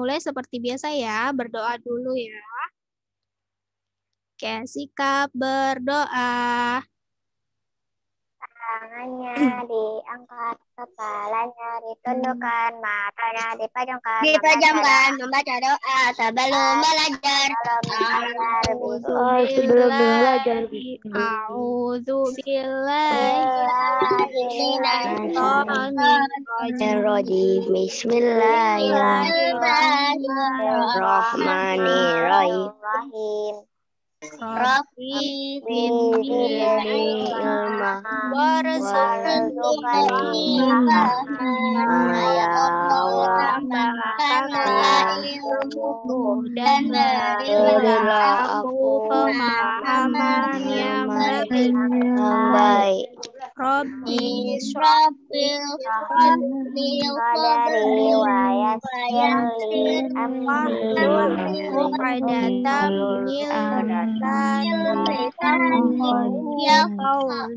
mulai seperti biasa ya, berdoa dulu ya. Oke, sikap berdoa. Tangannya diangkat, kepalanya ditundukkan, matanya dipejamkan, membaca doa sebelum belajar. sebelum belajar. Bismillahirrahmanirrahim. Rabbi zidni ilma warzuqni ilmuku dan berilah aku pemahaman yang baik. Rabbi Rabbil qadari wa yassirli amri uqadatam min Ya Allah,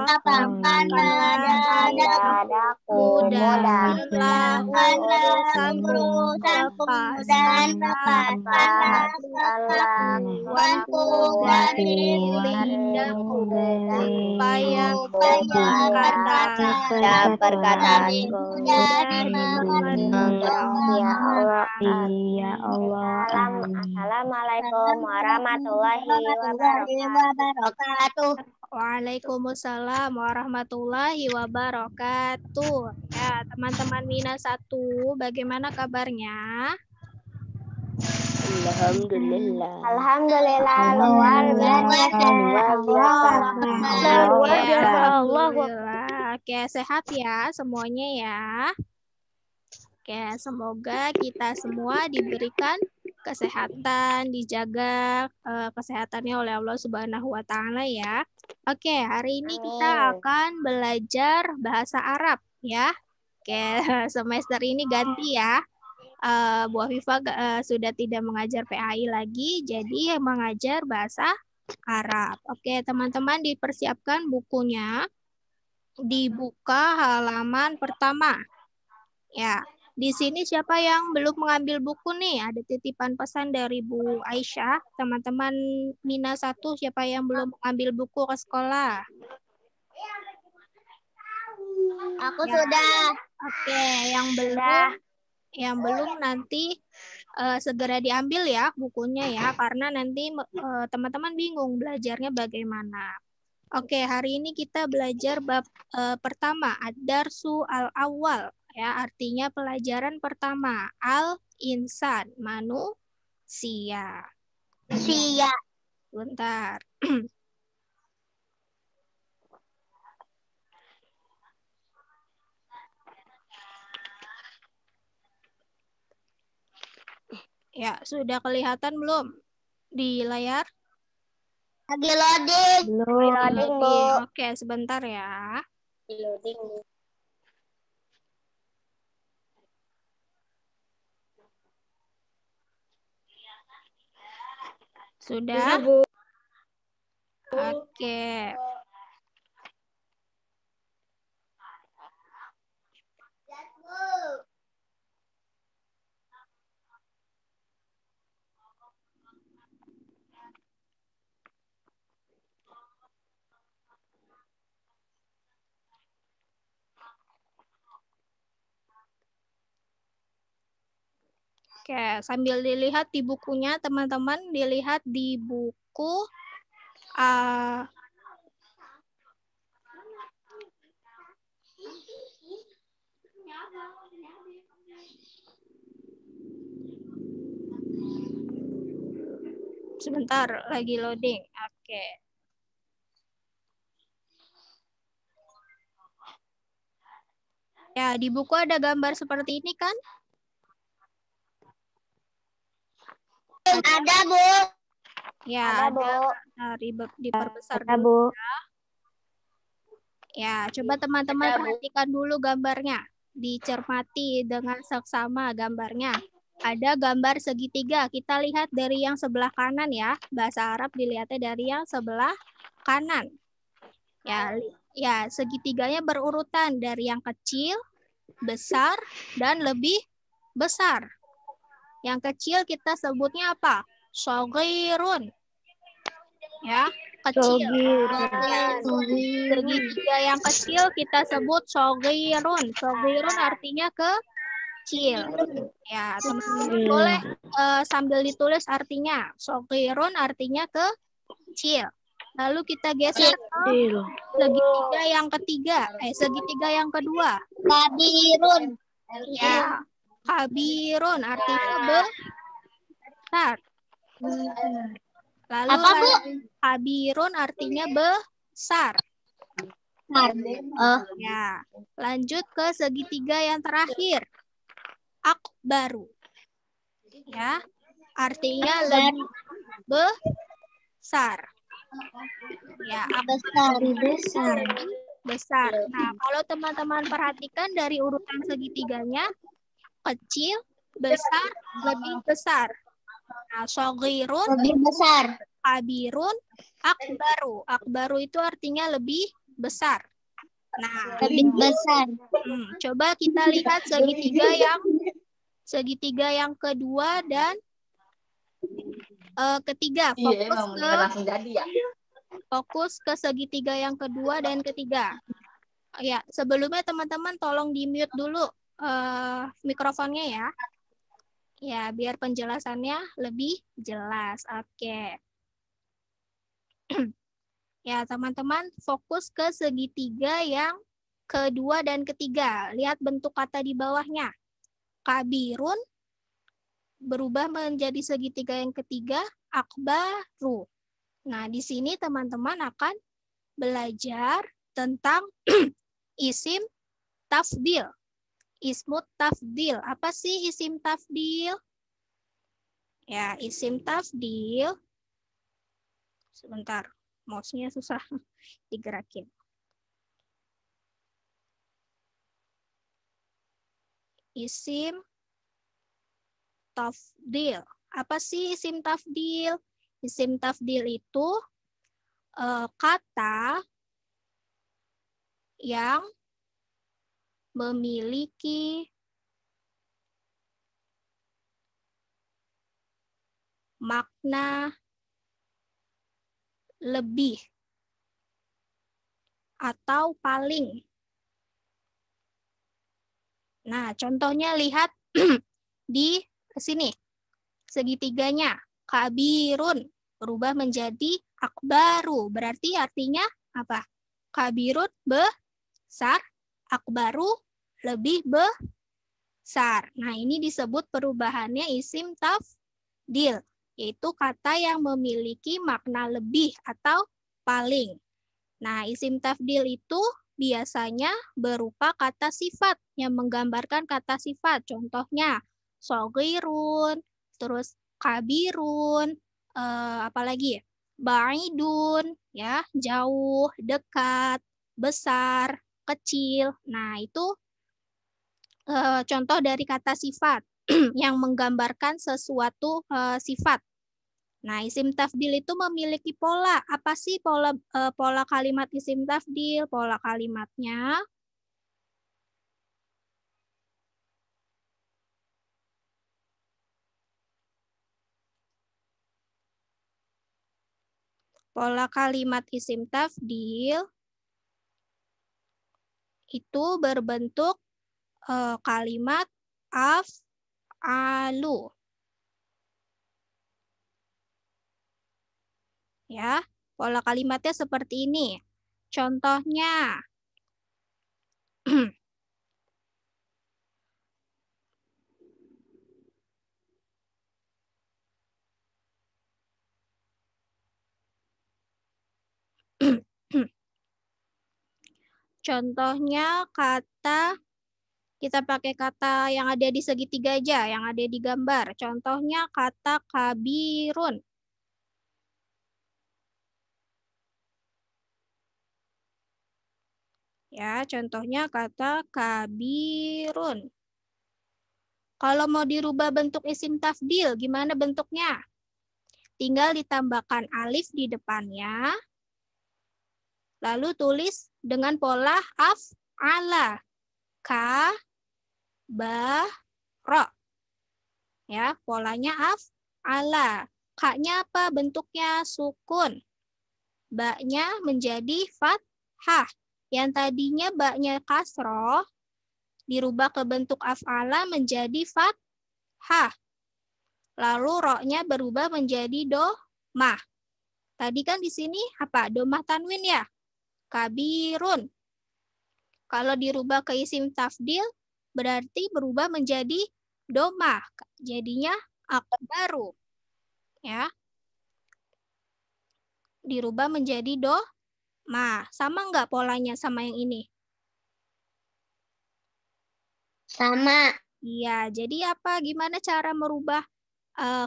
lapangkanlah dadaku mudahkanlah urusanku dan lepaskanlah gangguanku dari lidahku supaya perkataanku ya Allah. Ya Allah. Assalamualaikum warahmatullahi wabarakatuh. Waalaikumsalam warahmatullahi wabarakatuh. Ya, teman-teman Mina 1, bagaimana kabarnya? Alhamdulillah luar biasa. Alhamdulillah. Oke, sehat ya semuanya ya. Oke, semoga kita semua diberikan kesehatan, dijaga kesehatannya oleh Allah Subhanahu wa Ta'ala ya. Oke, hari ini kita akan belajar bahasa Arab ya. Oke, semester ini ganti ya. Bu Afifah sudah tidak mengajar PAI lagi, jadi mengajar bahasa Arab. Oke, teman-teman dipersiapkan bukunya. Dibuka halaman pertama. Ya, di sini siapa yang belum mengambil buku nih? Ada titipan pesan dari Bu Aisyah. Teman-teman Mina 1, siapa yang belum mengambil buku ke sekolah? Aku sudah. Oke, yang belum nanti segera diambil ya bukunya ya, karena nanti teman-teman bingung belajarnya bagaimana. Oke, hari ini kita belajar bab pertama, ad-darsu al-awwal. Ya, artinya pelajaran pertama, al-insan, manusia. Bentar. Ya, sudah kelihatan belum di layar? Lagi loading. Loading, Bu. Oke, sebentar ya. Loading. Sudah? Oke. Oke, sambil dilihat di bukunya, teman-teman dilihat di buku sebentar, lagi loading. Oke. Ya, di buku ada gambar seperti ini kan? Ada, Bu. Ya, ada. Diperbesar dulu. Ya, coba teman-teman perhatikan dulu gambarnya. Dicermati dengan seksama gambarnya. Ada gambar segitiga. Kita lihat dari yang sebelah kanan ya. Bahasa Arab dilihatnya dari yang sebelah kanan. Ya, segitiganya berurutan dari yang kecil besar, dan lebih besar. Yang kecil kita sebutnya apa? Shaghirun. Ya, kecil. Ya, segitiga yang kecil kita sebut shaghirun. Shaghirun artinya kecil. Ya, teman-teman boleh sambil ditulis artinya. Shaghirun artinya kecil. Lalu kita geser ke segitiga yang ketiga. Segitiga yang kedua. Kabirun. Ya, kabirun artinya besar. Lalu Apa, Bu? kabirun artinya besar. Oh. Ya, lanjut ke segitiga yang terakhir. Akbaru. Ya, artinya lebih besar. Ya, besar. Nah, kalau teman-teman perhatikan dari urutan segitiganya, kecil, besar, lebih besar. Nah, shaghirun, Lebih besar. kabirun, akbaru. Akbaru itu artinya lebih besar. Nah, Lebih besar. coba kita lihat segitiga yang kedua dan ketiga. Fokus ke segitiga yang kedua dan ketiga. Ya, sebelumnya teman-teman tolong di-mute dulu mikrofonnya ya. Ya, biar penjelasannya lebih jelas. Oke. Ya, teman-teman fokus ke segitiga yang kedua dan ketiga. Lihat bentuk kata di bawahnya. Kabirun berubah menjadi segitiga yang ketiga, akbaru. Nah, di sini teman-teman akan belajar tentang isim tafdil. Ismut tafdil. Apa sih isim tafdil? Ya, isim tafdil. Sebentar, mouse-nya susah digerakin. Isim tafdil. Apa sih isim tafdil? Isim tafdil itu kata yang memiliki makna lebih atau paling. Nah, contohnya lihat di sini. Segitiganya. Kabirun berubah menjadi akbaru. Berarti artinya apa? Kabirun besar, akbaru lebih besar. Nah, ini disebut perubahannya isim tafdil, yaitu kata yang memiliki makna lebih atau paling. Nah, isim tafdil itu biasanya berupa kata sifat yang menggambarkan kata sifat. Contohnya, shaghirun, terus kabirun, apalagi ba'idun, ya, jauh, dekat, besar, kecil. Nah, itu contoh dari kata sifat yang menggambarkan sesuatu sifat. Nah, isim tafdil itu memiliki pola. Apa sih pola kalimat isim tafdil? Pola kalimatnya isim tafdil itu berbentuk kalimat af'alu. Ya, pola kalimatnya seperti ini. Contohnya, contohnya kita pakai kata yang ada di segitiga aja, yang ada di gambar. Contohnya kata kabirun. Ya, contohnya kata kabirun. Kalau mau dirubah bentuk isim tafdil, gimana bentuknya? Tinggal ditambahkan alif di depannya, lalu tulis dengan pola af'ala. ro. Ya, polanya af'ala. Ka-nya apa? Bentuknya sukun. Ba-nya menjadi fathah. Yang tadinya ba-nya kasroh, dirubah ke bentuk af'ala menjadi fathah. Lalu ro-nya berubah menjadi domah. Tadi kan di sini apa? Domah tanwin ya? Kabirun. Kalau dirubah ke isim tafdil, berarti berubah menjadi domah. Jadinya akbaru. Ya. Dirubah menjadi domah. Sama nggak polanya sama yang ini? Sama. Iya, jadi apa? Gimana cara merubah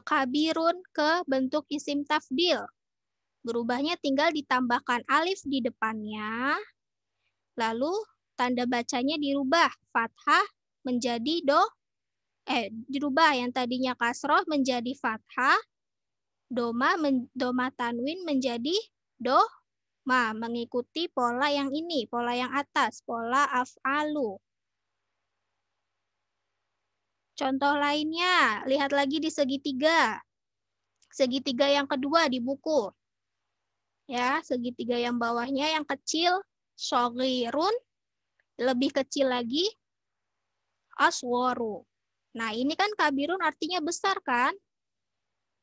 kabirun ke bentuk isim tafdil? Berubahnya tinggal ditambahkan alif di depannya, lalu tanda bacanya dirubah. Fathah menjadi dirubah yang tadinya kasroh menjadi fathah, doma tanwin menjadi domah, mengikuti pola yang ini, pola yang atas, pola af'alu. Contoh lainnya, lihat lagi di segitiga. Segitiga yang kedua di buku. Ya, segitiga yang bawahnya yang kecil, shogirun, lebih kecil lagi, aswaru. Nah, ini kan kabirun artinya besar kan?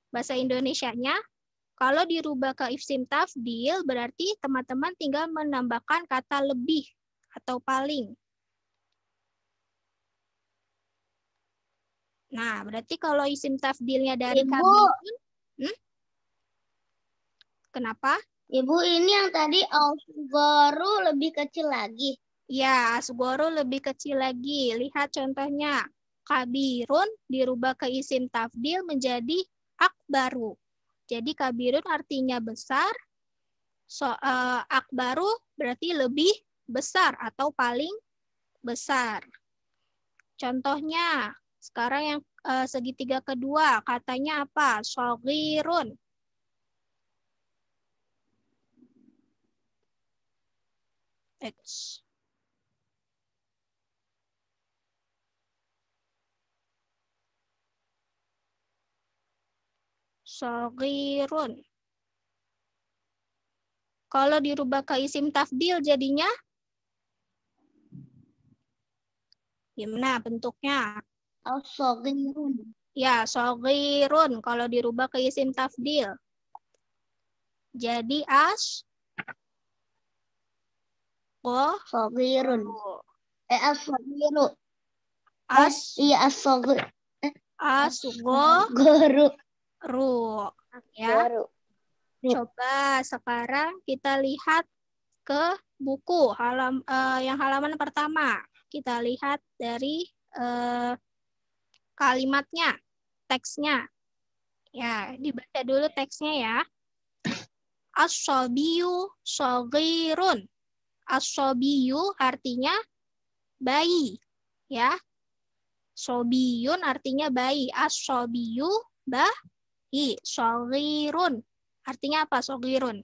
Bahasa Indonesianya. Kalau dirubah ke isim tafdil, berarti teman-teman tinggal menambahkan kata lebih atau paling. Nah, berarti kalau isim tafdilnya dari Ibu. kabirun, kenapa? Ibu, ini yang tadi asgoru lebih kecil lagi. Ya, asgoru lebih kecil lagi. Lihat contohnya. Kabirun dirubah ke isim tafdil menjadi akbaru. Jadi kabirun artinya besar. Akbaru berarti lebih besar atau paling besar. Contohnya, sekarang yang segitiga kedua, katanya apa? Shogirun. X. Shogirun. Kalau dirubah ke isim tafdil jadinya gimana bentuknya? Asogirun. Ya, shogirun kalau dirubah ke isim tafdil. Jadi Asogirun. Asgoru. Iya, asgoru. asgoru. Ya. Baru. Coba sekarang kita lihat ke buku yang halaman pertama. Kita lihat dari kalimatnya, teksnya. Ya, dibaca dulu teksnya ya. As-sobiyu shogirun. As-sobiyu artinya bayi. Ya. Sobiyun artinya bayi. As-sobiyu bayi. Shogirun. Artinya apa shogirun?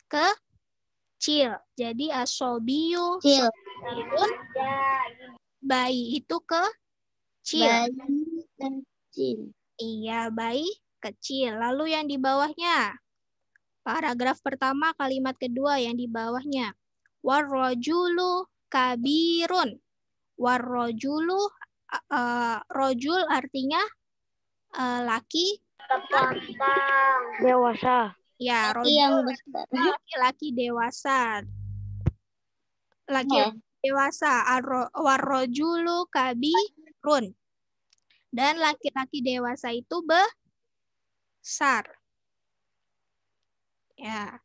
Kecil. Jadi as-sobiyu shogirun. Bayi itu kecil. Bayi kecil. Iya, bayi kecil. Lalu yang di bawahnya. Paragraf pertama, kalimat kedua yang di bawahnya. Warrojulu kabirun. Warrojulu, rojul artinya laki. Dewasa. Ya, Laki yang rojul besar. laki-laki dewasa. Laki-laki dewasa. Warrojulu kabirun. Dan laki-laki dewasa itu besar. Ya.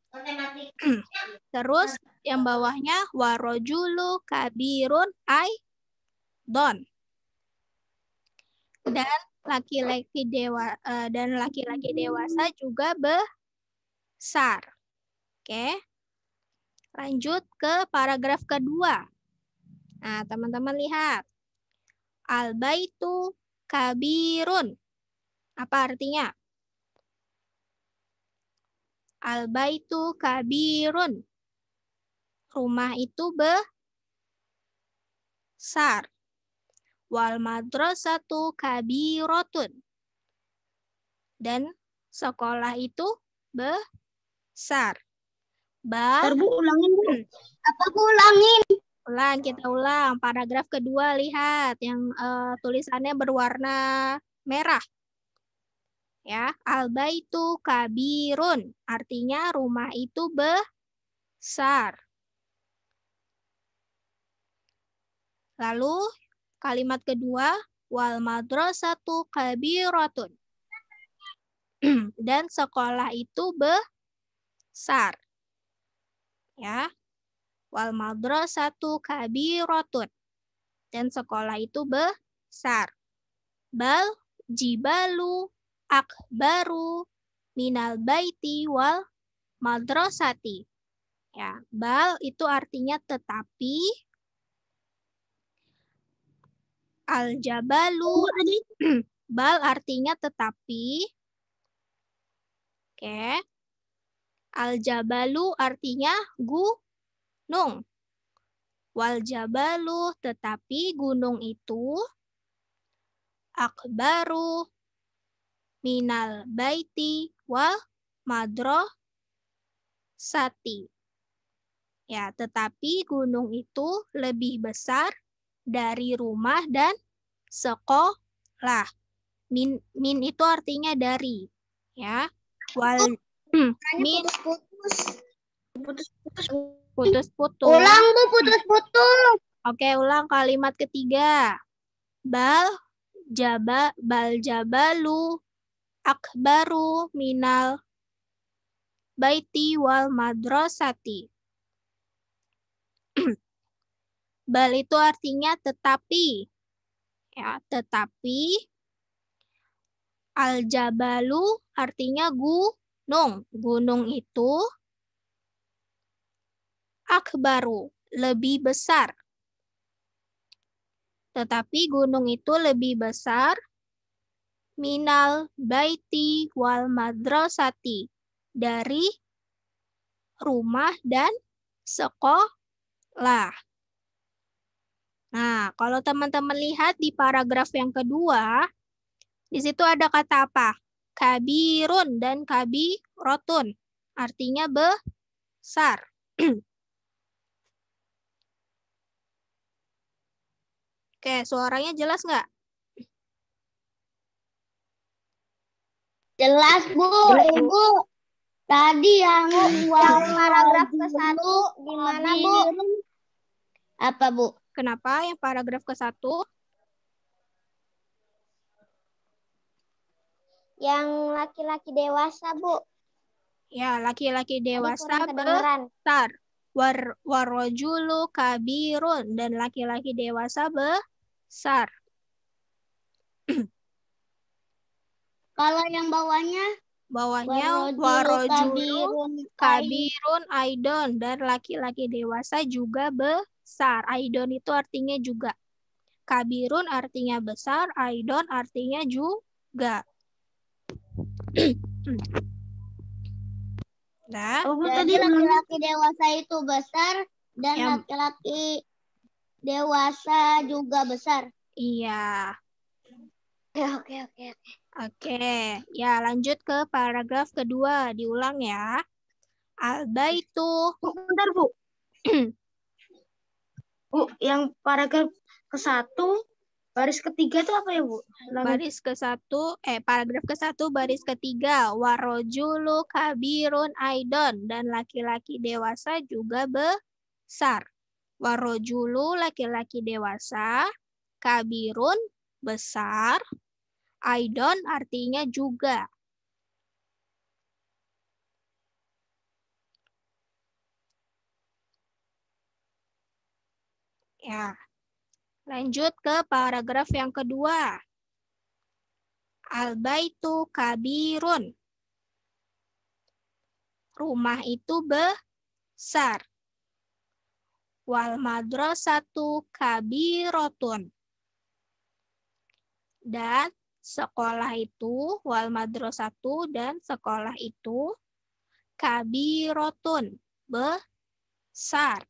Terus yang bawahnya warojulu kabirun don. Dan laki-laki dewasa juga besar. Oke. Lanjut ke paragraf kedua. Nah, teman-teman lihat. Al-baitu kabirun. Apa artinya? Al-baitu kabirun. Rumah itu besar. wal madrasatu kabirotun. Dan sekolah itu besar. Bu, ulangin, Bu. Apa Bu ulangin? Ulang, kita ulang. Paragraf kedua, lihat yang tulisannya berwarna merah. Ya, al-baitu kabirun. Artinya rumah itu besar. Lalu kalimat kedua, wal madrasatu kabiratun. Dan sekolah itu besar. Ya. Wal madrasatu kabiratun. Dan sekolah itu besar. Bal jibalu akbaru minal baiti wal madrasati. Ya, bal itu artinya tetapi. Al jabalu bal artinya tetapi. Oke. Al jabalu artinya gunung. Wal jabalu tetapi gunung itu akbaru minal baiti wal madrasati. Ya, tetapi gunung itu lebih besar dari rumah dan sekolah. Min itu artinya dari. Ya. Wal min putus-putus. Ulang Bu, putus-putus. Oke, ulang kalimat ketiga. Bal jabalu akbaru minal baiti wal madrasati. Bal itu artinya tetapi. Ya, tetapi. Al jabalu artinya gunung. Gunung itu akbaru, lebih besar. Tetapi gunung itu lebih besar minal baiti wal madrasati, dari rumah dan sekolah. Nah, kalau teman-teman lihat di paragraf yang kedua, di situ ada kata apa? Kabirun dan kabirotun. Artinya besar. Oke, suaranya jelas nggak? Jelas Bu, Ibu. Tadi yang paragraf ke-1 gimana Bu? Apa Bu? Kenapa yang paragraf ke-1? Yang laki-laki dewasa, Bu. Ya, laki-laki dewasa kedengeran. besar. Warrojulu kabirun, dan laki-laki dewasa besar. Kalau yang bawahnya? Bawahnya warrojulu kabirun aidon, dan laki-laki dewasa juga besar. Aidon itu artinya juga. Kabirun artinya besar, aidon artinya juga. Nah, jadi laki-laki dewasa itu besar dan laki-laki dewasa juga besar. Iya. Oke. Oke, ya lanjut ke paragraf kedua, diulang ya. Al-baitu. Bentar Bu. Bu, yang paragraf ke-1 baris ketiga itu apa ya Bu? Paragraf ke-1 baris ketiga, warojulu kabirun aidon, dan laki-laki dewasa juga besar. Warojulu laki-laki dewasa, kabirun besar, aidon artinya juga. Ya. Lanjut ke paragraf yang kedua. Al-baitu kabirun. Rumah itu besar. Wal madrasatu kabirotun. Dan sekolah itu, wal madrasatu, dan sekolah itu kabirotun, besar.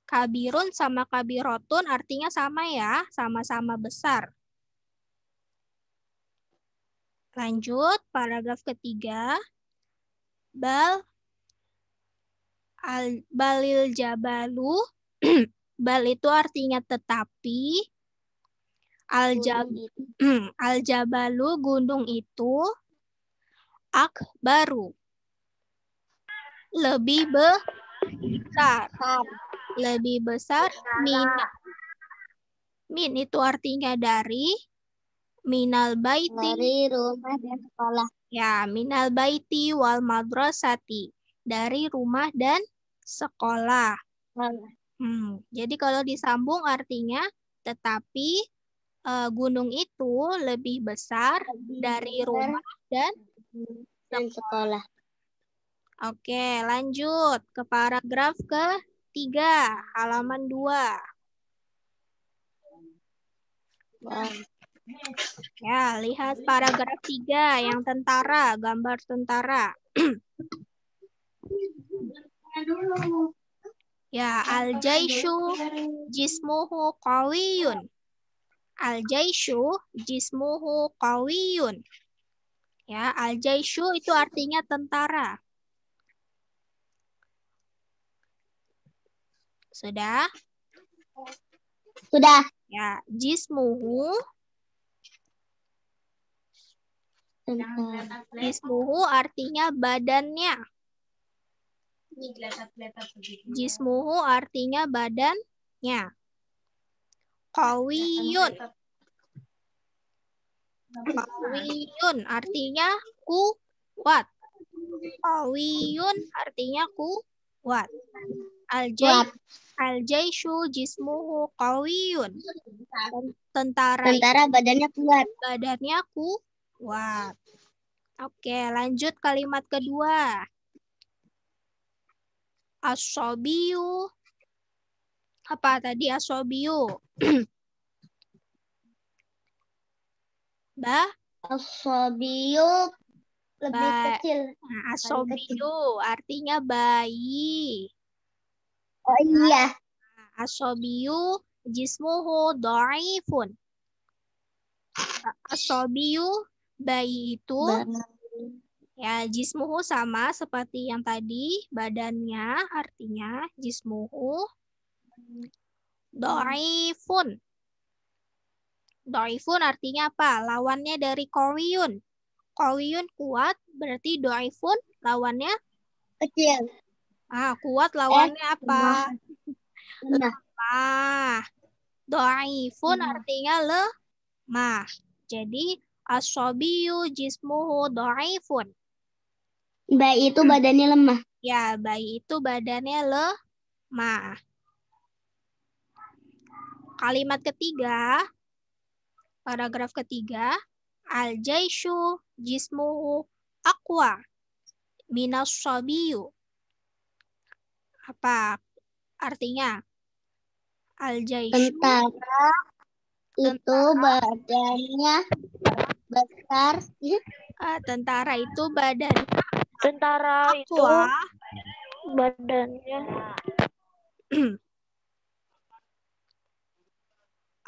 Kabirun sama kabirotun artinya sama ya, sama-sama besar. Lanjut, paragraf ketiga. Balil jabalu. Bal itu artinya tetapi. Al-jabalu gunung itu. Akbaru. Lebih besar. Lebih besar. Min itu artinya dari. Minal baiti. Dari rumah dan sekolah. Ya, minal baiti wal madrasati. Dari rumah dan sekolah. Jadi kalau disambung artinya tetapi gunung itu lebih besar dari rumah dan sekolah. Oke, lanjut ke paragraf ketiga, halaman 2. Ya, lihat paragraf 3 yang tentara, gambar tentara. Ya, al-jaishu jismuhu qawiyun. Al-jaishu jismuhu qawiyun. Ya, al-jaishu itu artinya tentara. Sudah? Sudah. Ya, jismuhu. Jismuhu artinya badannya. Jismuhu artinya badannya. Qawiyun. Qawiyun artinya kuat. Qawiyun artinya kuat. Al-jaishu jismuhu qawiyun. Tentara badannya kuat. Badannya kuat. Oke, lanjut kalimat kedua. As-sobiyu. Apa tadi as-sobiyu? As-sobiyu lebih kecil. Nah, as-sobiyu artinya bayi. Oh iya. As-sobiyu jismuhu dhaifun. As-sobiyu bayi itu ya jismuhu sama seperti yang tadi, badannya artinya jismuhu dhaifun. Dhaifun artinya apa? Lawannya dari qawiyun. Qawiyun kuat, berarti dhaifun lawannya kecil. Kuat lawannya apa? Lemah. Dhaifun artinya lemah. Jadi as-sobiyu jismuhu dhaifun. Bayi itu badannya lemah. Ya, bayi itu badannya lemah. Kalimat ketiga, paragraf ketiga, al-jaishu jismuhu aqwa minas sobiyu. Apa artinya? Al-jaishu. Tentara itu badannya besar. Tentara itu badannya. Tentara itu badannya.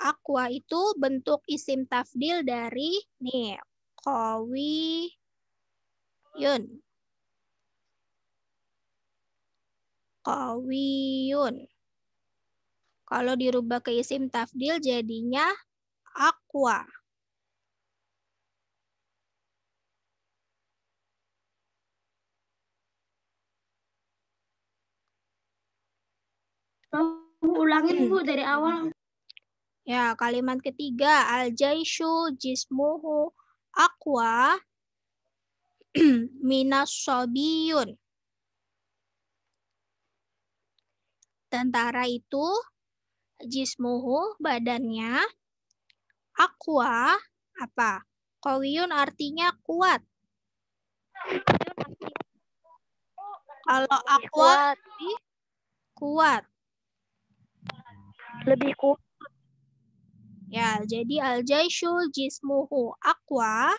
Aqwa itu bentuk isim tafdil dari nih qawiyun. Qawiyun. Kalau dirubah ke isim tafdil jadinya aqwa. Ulangin Bu dari awal. Ya, kalimat ketiga al-jaishu jismuhu aqwa minas sobiyun. Tentara itu jismuhu badannya aqwa apa? Qawiyun artinya kuat. Kalau aqwa kuat. Lebih kuat. Ya, jadi al-jaishu jismuhu aqwa.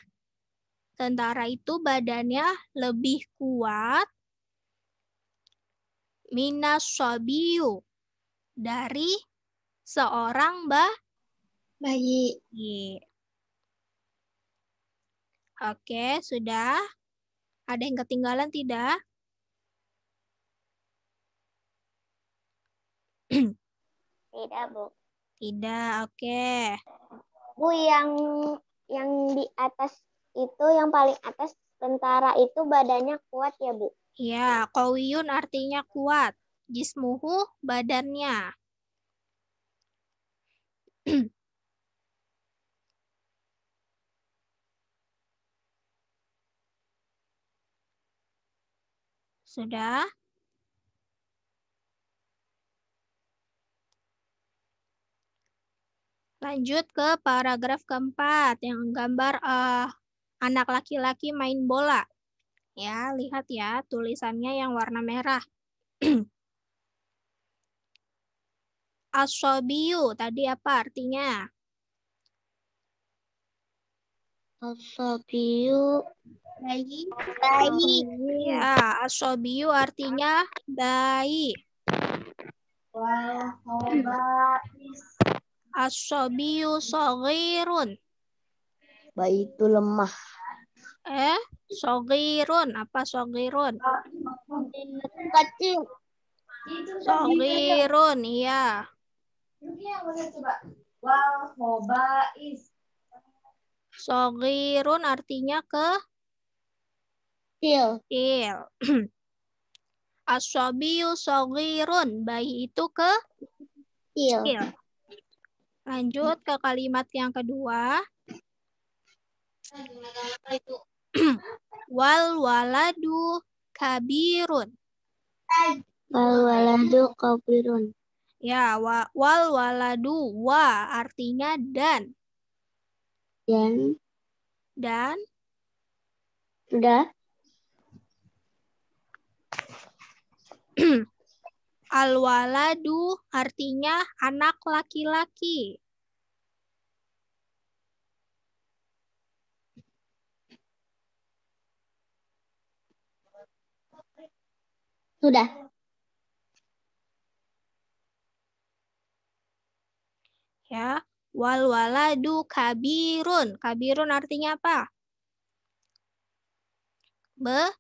Tentara itu badannya lebih kuat. Minas sobiyu. dari seorang bayi. Oke, sudah. Ada yang ketinggalan tidak? Tidak, Bu. Tidak, oke. Bu, yang di atas itu, yang paling atas tentara itu badannya kuat ya, Bu? Ya, qawiyun artinya kuat. Jismuhu badannya. Sudah? Lanjut ke paragraf keempat yang gambar anak laki-laki main bola. Ya, lihat ya tulisannya yang warna merah. As-sobiyu tadi apa artinya? As-sobiyu bayi. Ya, as-sobiyu artinya bayi. As-sobiyu shaghirun. Bayi itu lemah. Shaghirun, apa shaghirun? Kecil. Shaghirun, iya. Shaghirun artinya Kecil. kecil. As-sobiyu shaghirun, bayi itu kecil. Lanjut ke kalimat yang kedua. Wal waladu kabirun. Wal waladu kabirun. Ya, wal waladu, wa artinya dan. Dan Sudah. al waladu artinya anak laki-laki. Sudah. Ya, wal waladu kabirun. Kabirun artinya apa? Besar.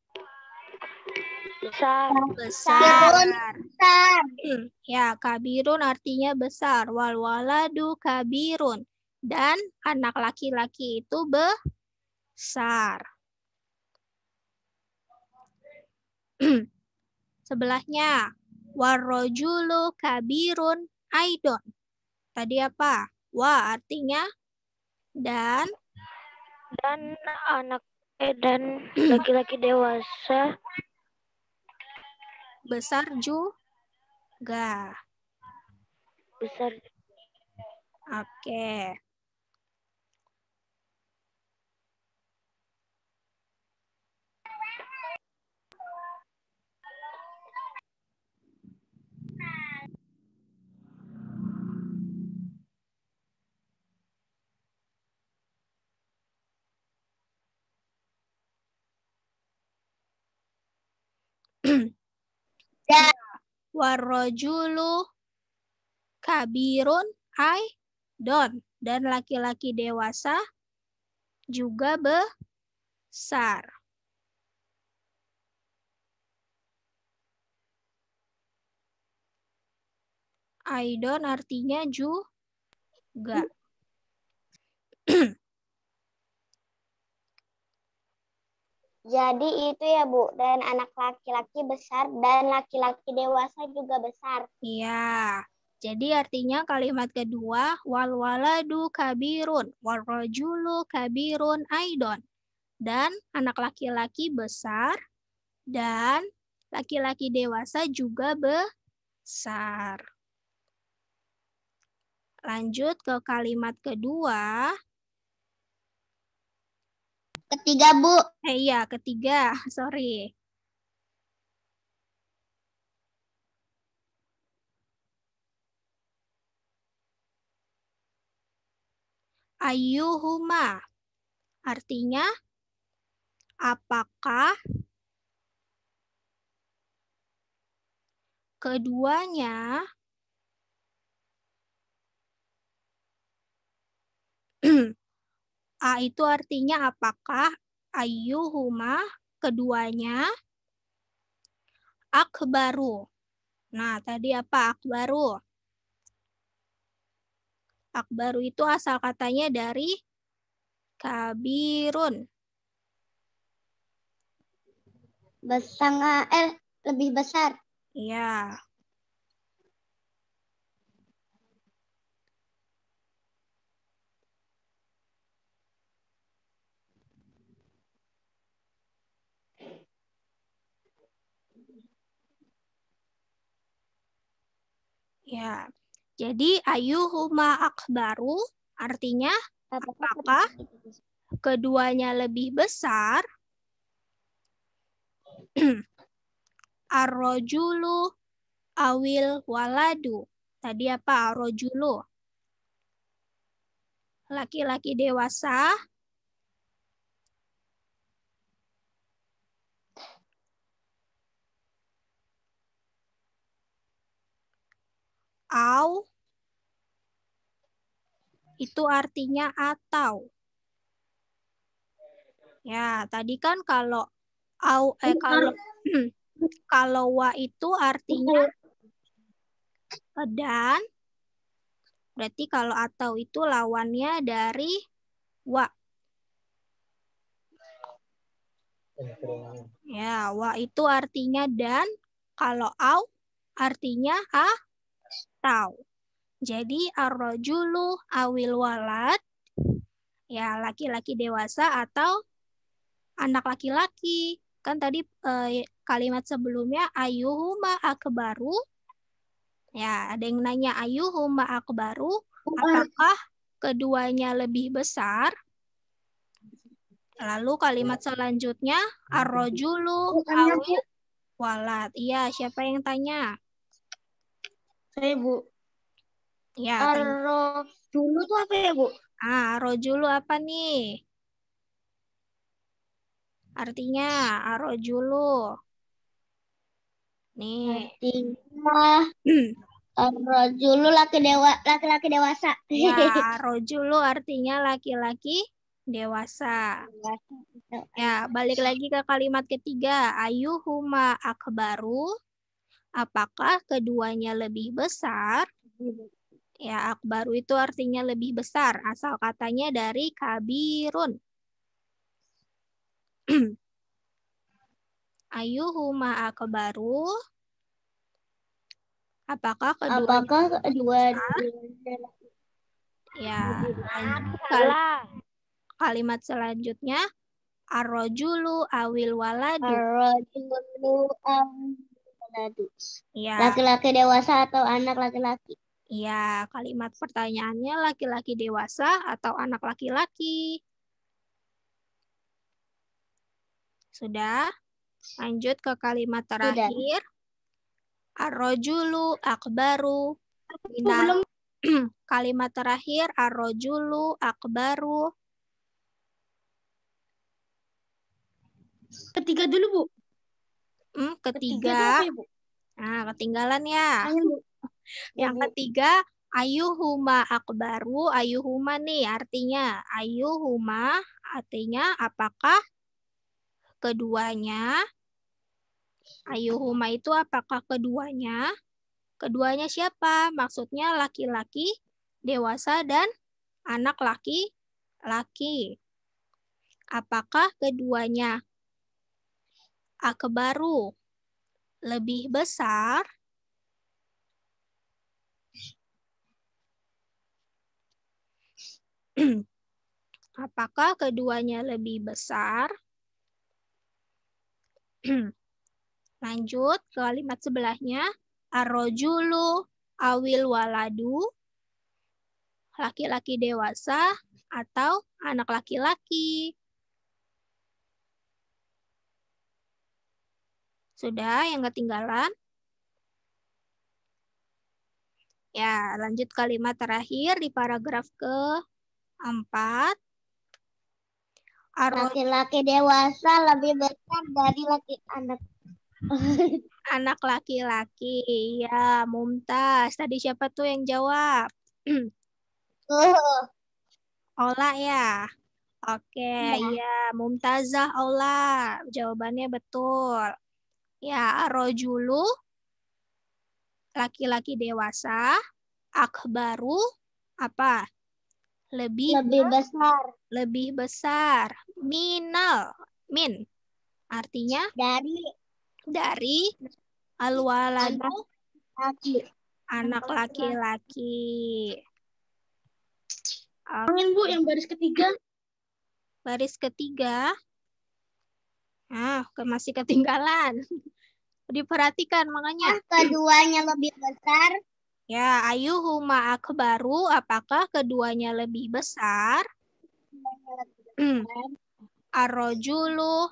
Besar. Ya, kabirun artinya besar. Wal waladu kabirun. Dan anak laki-laki itu besar. Sebelahnya, warrojulu kabirun aidon. Tadi apa? Wa artinya dan anak dan laki-laki dewasa besar juga. besar. Oke. Warrojulu kabirun aidon. Dan laki-laki dewasa juga besar. Aidon artinya juga. Jadi itu ya, Bu. Dan anak laki-laki besar dan laki-laki dewasa juga besar. Iya. Jadi artinya kalimat kedua, wal waladu kabirun, wal rajulu kabirun aidon. Dan anak laki-laki besar dan laki-laki dewasa juga besar. Lanjut ke kalimat kedua. Ketiga, Bu. Iya, ketiga. Sorry. Ayyuhuma. Artinya, apakah keduanya A itu artinya apakah, ayyuhuma keduanya, akbaru. Nah, tadi apa akbaru? Akbaru itu asal katanya dari kabirun. Lebih besar. Ya. Ya. Jadi ayyuhuma akbaru artinya apakah keduanya lebih besar? Ar-rajulu awil waladu. Tadi apa ar-rajulu? Laki-laki dewasa au itu artinya atau. Ya, tadi kan kalau kalau wa itu artinya dan, berarti kalau atau itu lawannya dari wa. Ya, wa itu artinya dan, kalau au artinya atau. Jadi ar-rajulu awil walad, ya laki-laki dewasa atau anak laki-laki. Kan tadi kalimat sebelumnya ayyuhuma akbaru. Ya, ada yang nanya ayyuhuma akbaru, apakah keduanya lebih besar? Lalu kalimat selanjutnya ar-rajulu awil walad. Iya, siapa yang tanya? Saya, Bu. Ya, Ar-rajulu tuh apa ya, Bu? ar-rajulu apa nih? Artinya ar-rajulu. Nih. Artinya ar-rajulu laki-laki dewasa. Ya, rojulu artinya laki-laki dewasa. Ya, balik lagi ke kalimat ketiga. Ayyuhuma akbaru. Apakah keduanya lebih besar? Ya, akbaru itu artinya lebih besar. Asal katanya dari kabirun. Ayyuhuma akbaru. Apakah keduanya ya, kalimat selanjutnya ar-rajulu awil waladu. Ar-rajulu waladu. Ya. Laki-laki dewasa atau anak laki-laki? Ya, kalimat pertanyaannya laki-laki dewasa atau anak laki-laki. Sudah? Lanjut ke kalimat terakhir. Ar-rajulu akbaru. Belum. Kalimat terakhir ar-rajulu akbaru. Ketiga dulu, Bu. Ketiga. Nah, ketinggalan ya. Yang ketiga, ayyuhuma akbaru. Ayyuhuma nih artinya. Ayyuhuma artinya apakah keduanya. Ayyuhuma itu apakah keduanya? Keduanya siapa? Maksudnya laki-laki dewasa dan anak laki-laki. Apakah keduanya akbaru lebih besar? Apakah keduanya lebih besar? Lanjut ke kalimat sebelahnya. Ar-rajulu awil waladu. Laki-laki dewasa atau anak laki-laki. Sudah yang ketinggalan? Ya, lanjut kalimat terakhir di paragraf ke-4. Laki-laki dewasa lebih besar dari anak. Anak laki-laki. Ya, Mumtaz. Tadi siapa tuh yang jawab? Ola ya. Oke, ya, Mumtazah Aula. Jawabannya betul. Ya, arrojulu, laki-laki dewasa, akbaru, apa? Lebih besar lebih besar. Minal, min. Artinya dari alwaladu, laki. anak laki-laki. Bu, yang baris ketiga. Baris ketiga. Masih ketinggalan. Diperhatikan makanya. Keduanya lebih besar. Ya, ayuhuma akbaru, apakah keduanya lebih besar? Arrojulu,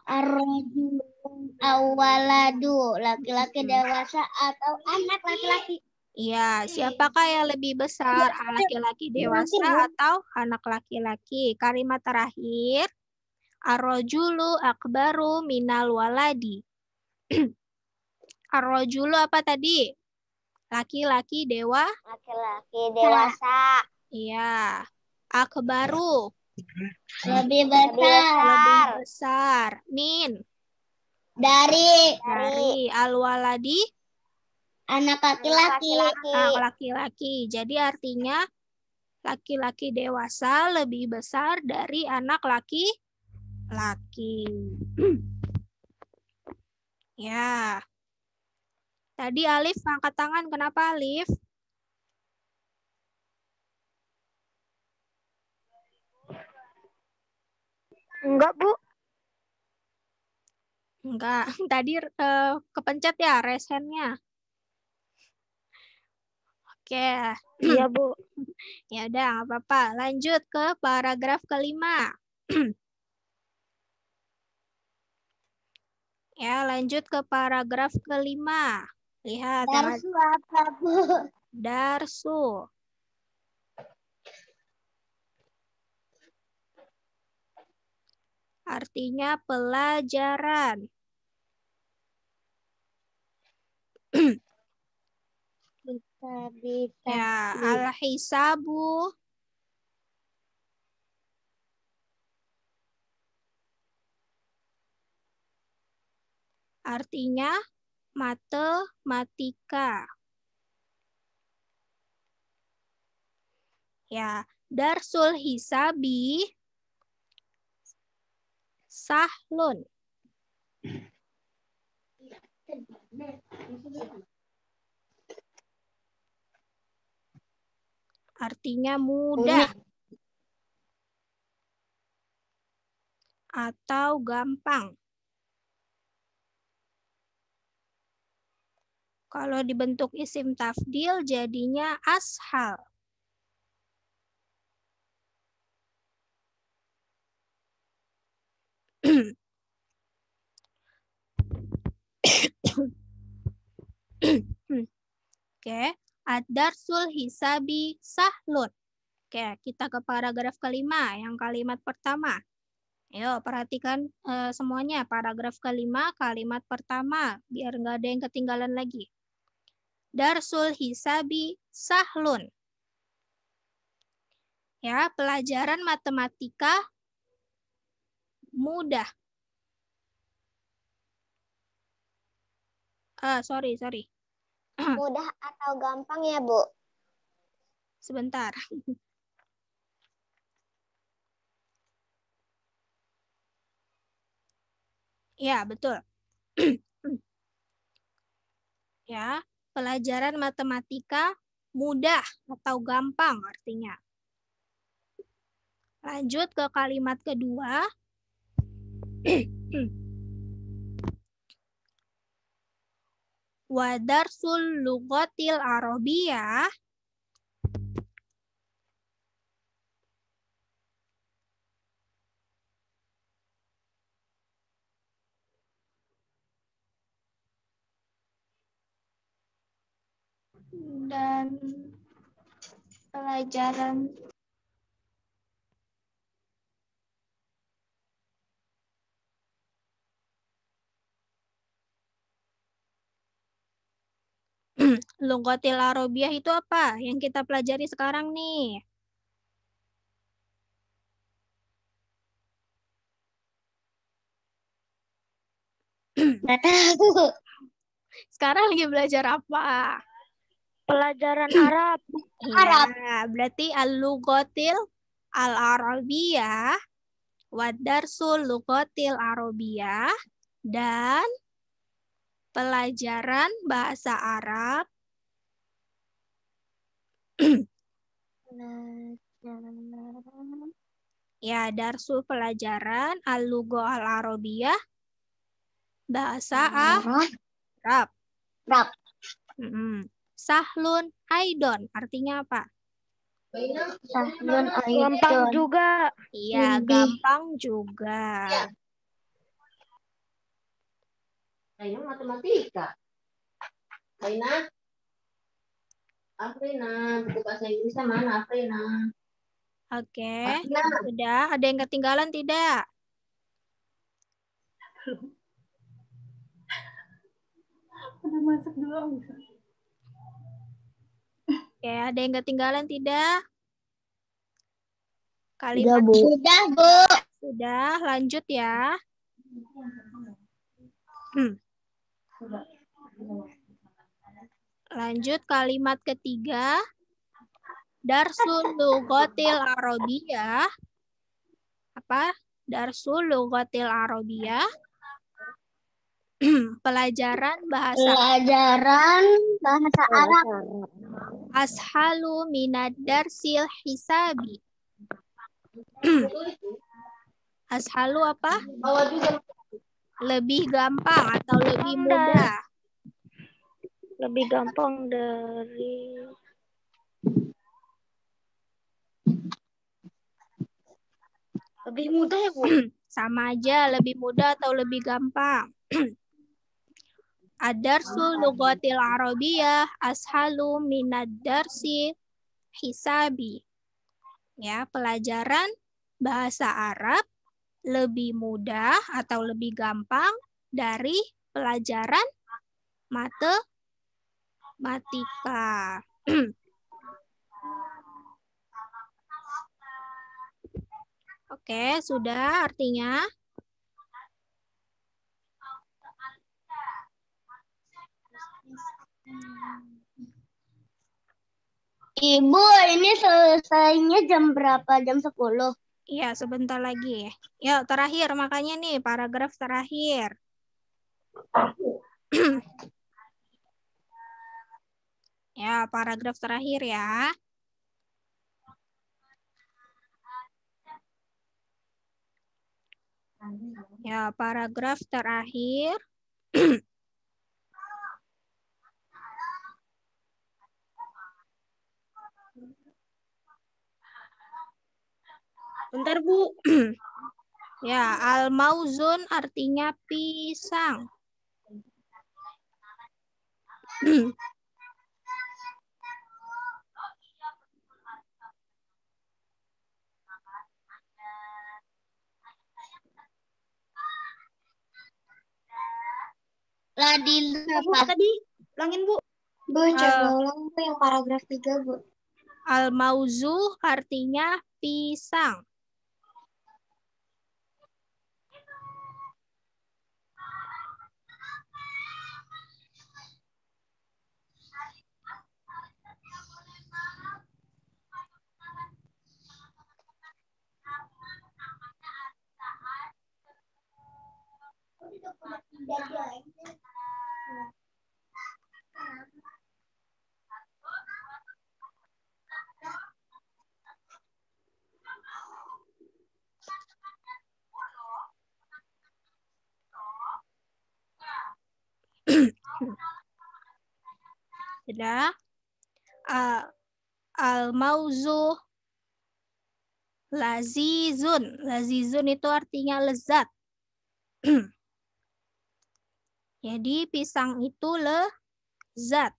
Awaladu, laki-laki dewasa atau anak laki-laki. ya, siapakah yang lebih besar? Laki-laki dewasa atau anak laki-laki? Kalimat terakhir, arrojulu akbaru minal waladi. Arrojulu apa tadi? Laki-laki Laki-laki dewasa. Iya. Akbaru, Lebih lebih besar. Min, dari dari alwaladi, anak laki-laki. laki-laki. Jadi artinya laki-laki dewasa lebih besar dari anak laki-laki. Ya. Tadi Alif angkat tangan. Kenapa Alif? Enggak, Bu. Enggak. Tadi kepencet ya raise hand-nya. Oke. Iya, Bu. Ya udah, nggak apa-apa. Lanjut ke paragraf kelima. Ya, lanjut ke paragraf kelima. Lihat yang Darsu apa, Bu? darsu. Artinya pelajaran. Ya, al-hisabu. Artinya matematika. Ya, darsul hisabi sahlun. Artinya mudah atau gampang. Kalau dibentuk isim tafdil jadinya ashal. Oke, ad-darsul hisabi sahlun. Oke, kita ke paragraf kelima, yang kalimat pertama. Ayo, perhatikan semuanya. Paragraf kelima, kalimat pertama, biar nggak ada yang ketinggalan lagi. Darsul hisabi sahlun. Ya, pelajaran matematika mudah. Sorry. Mudah atau gampang ya, Bu? Sebentar. Ya, betul. Ya, pelajaran matematika mudah atau gampang artinya. Lanjut ke kalimat kedua. Wa darsul lughatil arabiyah dan pelajaran lughatil arabiyah itu apa? Yang kita pelajari sekarang nih. Nggak tahu. Sekarang lagi belajar apa? Pelajaran Arab. Iya, berarti al-lughatil al-arabiyah wa darsul lughatil arabiyah dan pelajaran bahasa Arab ya, darsul pelajaran al-lughah al-arabiyah bahasa Arab. Sahlun aidon artinya apa? Sahlun Gampang juga. Iya, gampang juga. Aina matematika. Aina. Afrina, buku bahasa Inggrisnya mana Afrina? Oke, sudah. Ada yang ketinggalan tidak? Udah masuk dulu. Oke, ada yang ketinggalan tidak? Kalimat Sudah, Bu. sudah, lanjut ya. Lanjut kalimat ketiga. Darsul lughatil arabiyah. Apa? Darsul lughatil arabiyah. Pelajaran bahasa Arab. Ashalu minad darsil hisabi. Ashalu apa? Lebih gampang atau lebih mudah? Lebih gampang dari lebih mudah ya, Bu? Sama aja, lebih mudah atau lebih gampang? Ad-darsul lughatil arabiyah ashalu minad darsi hisabi. Ya, pelajaran bahasa Arab lebih mudah atau lebih gampang dari pelajaran matematika. Oke, sudah artinya. Ibu, ini selesainya jam berapa? Jam 10? Iya, sebentar lagi. Ya, terakhir makanya nih, paragraf terakhir. Ya, paragraf terakhir ya. Ya, paragraf terakhir. Bentar, Bu. Ya, al-mauzun artinya pisang. Bu, tadi ulangin, Bu. Bu, coba ulang, Bu, yang paragraf 3, Bu. Al-mauzu artinya pisang. Sudah. Al-mauzu lazizun. Lazizun itu artinya lezat. Jadi pisang itu lezat.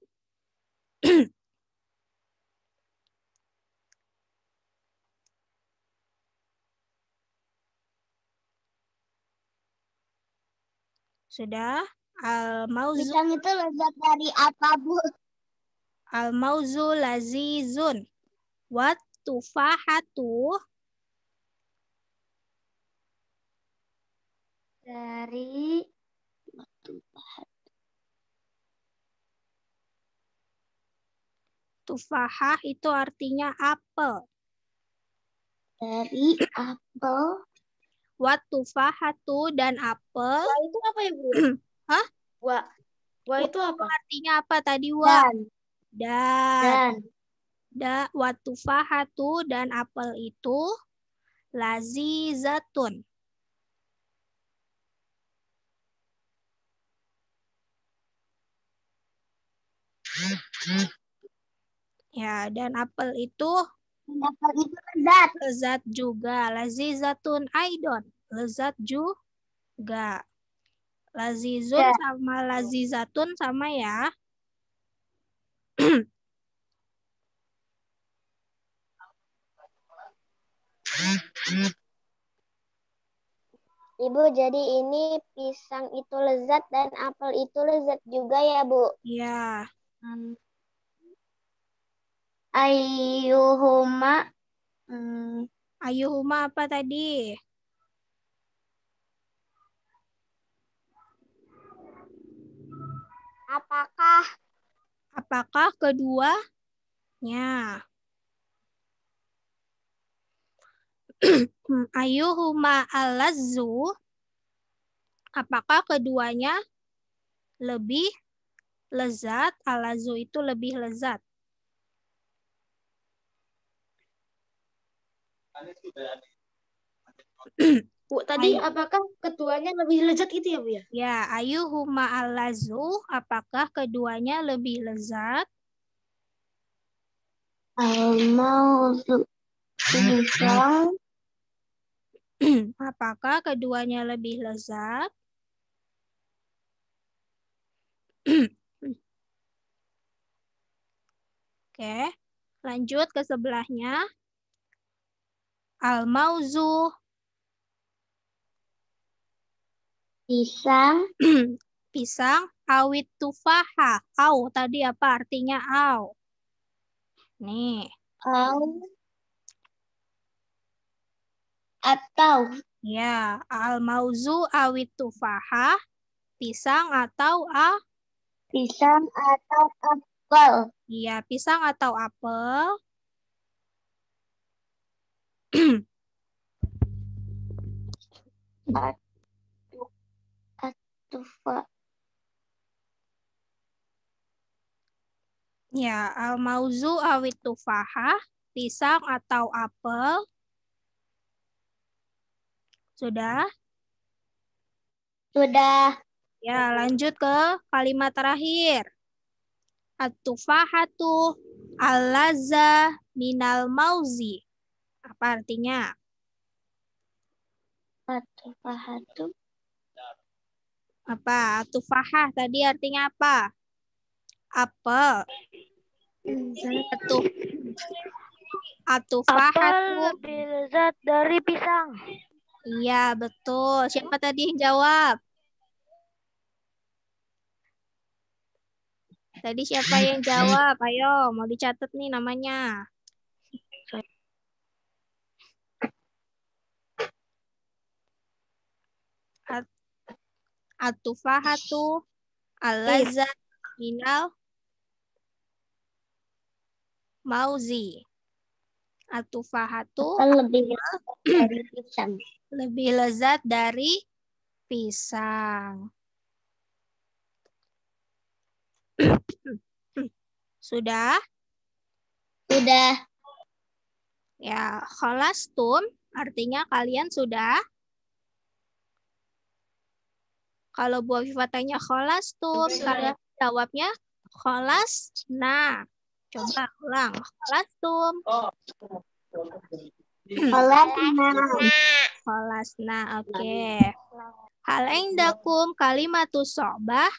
Sudah. Al-mauzu. Pisang itu lezat dari apa, Bu? Al-mauzu lazizun. Wat tufahatu. Dari Tufahah itu artinya apel. Dari apel. Wat tufahatu dan apel. Wah itu apa ya, Bu? Hah? Wah itu apa? Artinya apa tadi, wa? Dan. Wat tufahatu dan apel itu lazizatun. Ya, dan apel itu lezat. lezat juga. Lazizatun aidon. Lezat juga. Lazizun Ya. sama lazizatun sama ya. Ibu, jadi ini pisang itu lezat dan apel itu lezat juga ya, Bu? Ya. Ayyuhuma. Ayuhuma apa tadi? Apakah keduanya? Ayuhuma alazzu. Apakah keduanya lebih lezat? Alazzu itu lebih lezat. Bu, tadi apakah keduanya lebih lezat itu ya, Bu ya? Ya, ayuhuma alazzu. Apakah keduanya lebih lezat? Al-mauzu. Pisang. Apakah keduanya lebih lezat? Oke, lanjut ke sebelahnya. Al-mauzu. Pisang. Pisang. Awit tufaha. Au, tadi apa artinya au? Nih. Au. Atau. Ya, al-mauzu awit tufaha. Pisang atau Pisang atau apel. Iya, pisang atau apel. Tufa. Ya, al-mauzu awit tufaha. Pisang atau apel. Sudah? Sudah. Ya, lanjut ke kalimat terakhir. At-tufahatu al-lazza minal mauzi. Apa artinya? At-tufahatu. Apa? Tufahah tadi artinya apa? Apel. At-tufahatu lebih lezat dari pisang. Iya, betul. Siapa tadi yang jawab? Tadi siapa yang jawab? Ayo, mau dicatat nih namanya. At-tufahatu al-lazat minal mauzi. At-tufahatu Lebih lezat dari pisang. lebih lezat dari pisang. Sudah? Sudah. Ya, khalastum artinya kalian sudah. Kalau Bu Afifah tanya khalastum, kalian jawabnya khalasna. Coba ulang. Khalastum. Khalasna, oke. Hal indakum kalimatus so'bah.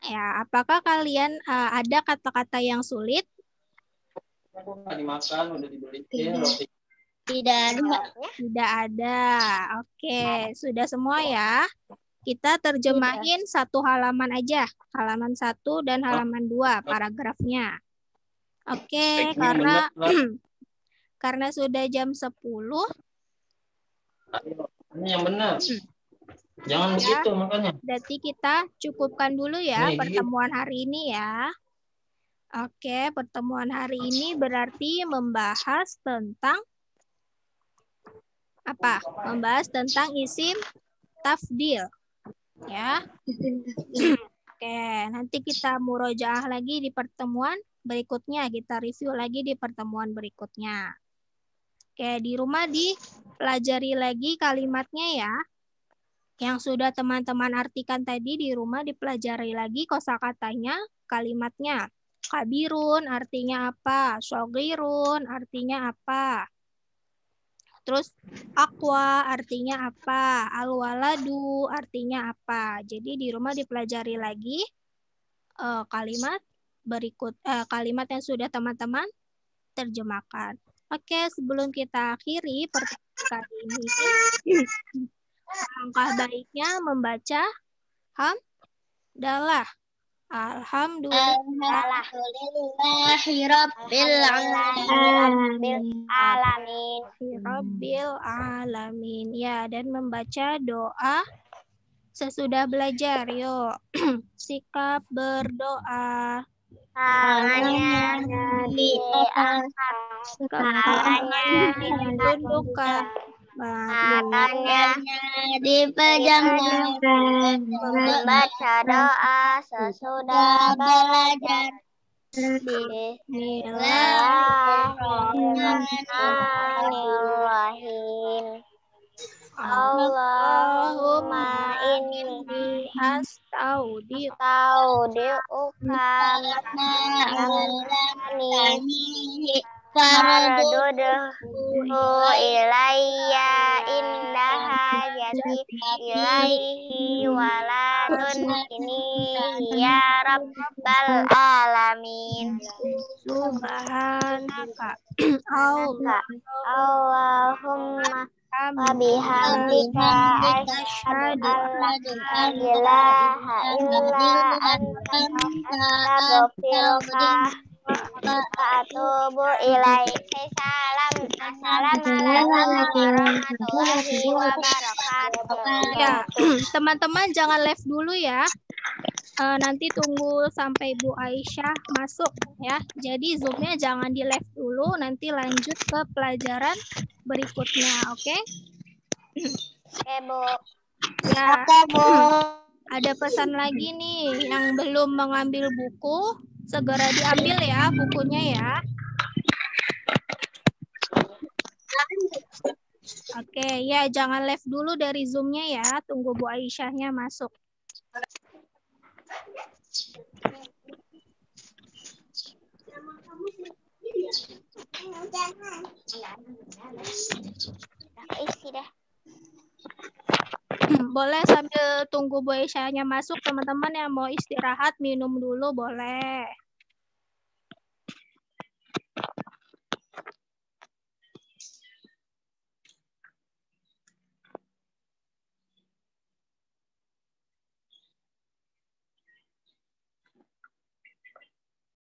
Ya, apakah kalian ada kata-kata yang sulit? Dimakan, udah dibeli. Tidak ada. Tidak ada. Oke, sudah semua ya. Kita terjemahin satu halaman aja. Halaman 1 dan halaman 2 paragrafnya. Oke, karena sudah jam 10. Ini yang benar. Jangan begitu makanya. Berarti kita cukupkan dulu ya pertemuan hari ini ya. Oke, pertemuan hari ini berarti membahas tentang apa? Membahas tentang isim tafdil. Ya. Oke, nanti kita murojaah lagi di pertemuan berikutnya. Kita review lagi di pertemuan berikutnya. Oke, di rumah dipelajari lagi kalimatnya ya. Yang sudah teman-teman artikan tadi di rumah dipelajari lagi kosakatanya, kalimatnya. Kabirun artinya apa? Shogirun artinya apa? Terus akwa artinya apa? Alwaladu artinya apa? Jadi di rumah dipelajari lagi kalimat berikut kalimat yang sudah teman-teman terjemahkan. Oke, sebelum kita akhiri pertemuan kali ini, langkah baiknya membaca hamdalah. Alhamdulillah. Rabbil alamin. Ya, dan membaca doa sesudah belajar. Yuk, sikap berdoa. Tangannya diangkat, kepalanya ditundukkan, matanya dipejamkan, membaca doa sesudah belajar. Bismillahirrahmanirrahim. Allahumma inni astaudiuka ma'amani farduduhu ilayya indaha jati ilaihi waladun ini ya rabbal alamin. Subhanaka Allahumma wa bihamdika asyhadu an la ilaha illa anta astaghfiruka wa atubu ilaik. Assalamualaikum warahmatullahi wabarakatuh. Ya, teman-teman jangan live dulu ya. Nanti tunggu sampai Bu Aisyah masuk ya. Jadi Zoom-nya jangan di live dulu, nanti lanjut ke pelajaran berikutnya, oke? Oke, Bu. Ya. Oke, Bu. Ada pesan lagi nih yang belum mengambil buku, segera diambil ya bukunya ya. Oke, ya jangan live dulu dari Zoom-nya ya, tunggu Bu Aisyahnya masuk. Isi dah. Boleh sambil tunggu Bu Aisyahnya masuk, teman-teman yang mau istirahat minum dulu boleh.